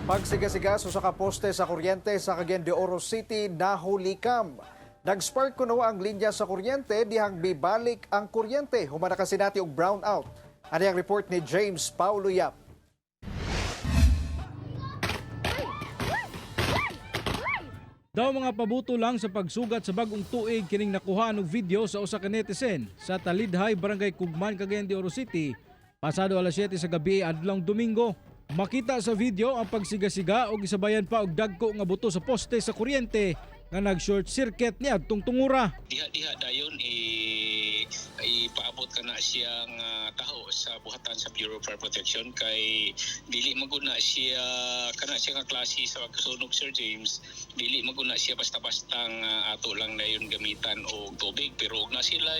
Pagsigasiga sa poste sa kuryente sa Cagayan de Oro City nahulikam. Nag-spark kuno ang linya sa kuryente dihang bibalik ang kuryente. Humana kasi natin og brownout. Ano ang report ni James Paulo Yap? Daw mga pabuto lang sa pagsugat sa bagong tuig kining nakuha og video sa usa ka netizen sa Talidhay, Barangay Kugman, Cagayan de Oro City, pasado alas 7 sa gabi adlong Domingo. Makita sa video ang pagsigasiga og isabayan pa og dagko nga buto sa poste sa kuryente nga nag-short circuit niadtong tungura. Diha dayon ipaabot ka na siyang taho sa buhatan sa Bureau of Fire Protection kay dili maguna siya kana siya nga klase sa pagsunog, Sir James. Dili maguna siya basta-bastang ato lang dayon gamitan og tubig, pero og na sila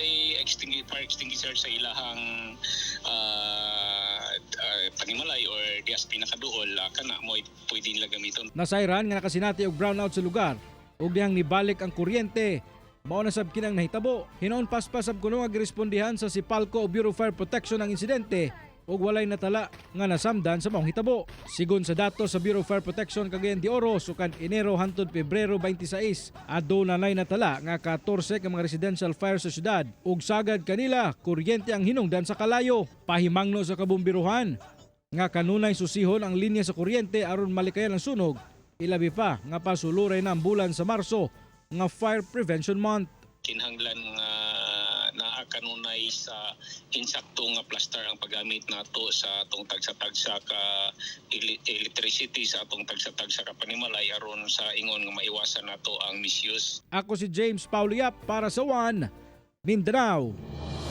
fire extinguisher sa ilahang panimalay or dias pinakaduol kana mo pwede nila gamiton. Nasayran nga nakasinati og brownout sa lugar ug dihang nibalik ang kuryente. Mao na sab kinang nahitabo. Hinoon paspas sab kuno nga girespondihan sa Sipalco o Bureau of Fire Protection ang insidente ug walay natala nga nasamdan sa maong hitabo. Sigon sa datos sa Bureau of Fire Protection Cagayan de Oro sukan Enero hangtod Pebrero 26, aduna nay natala nga 14 ka mga residential fire sa syudad ug sagad kanila kuryente ang hinungdan sa kalayo. Pahimangno sa kabumbiruhan nga kanunay susihon ang linya sa kuryente aron malikayan ang sunog. Ilabi pa nga pasuluray na ang bulan sa Marso nga Fire Prevention Month. Kinahanglan nga naa kanunay sa insakto nga plaster ang paggamit nato sa atong tagsa-tagsa ka electricity, sa atong tagsa-tagsa ka panimalay aron sa ingon nga maiwasan nato ang misuse. Ako si James Paulo Yap para sa One Mindanao.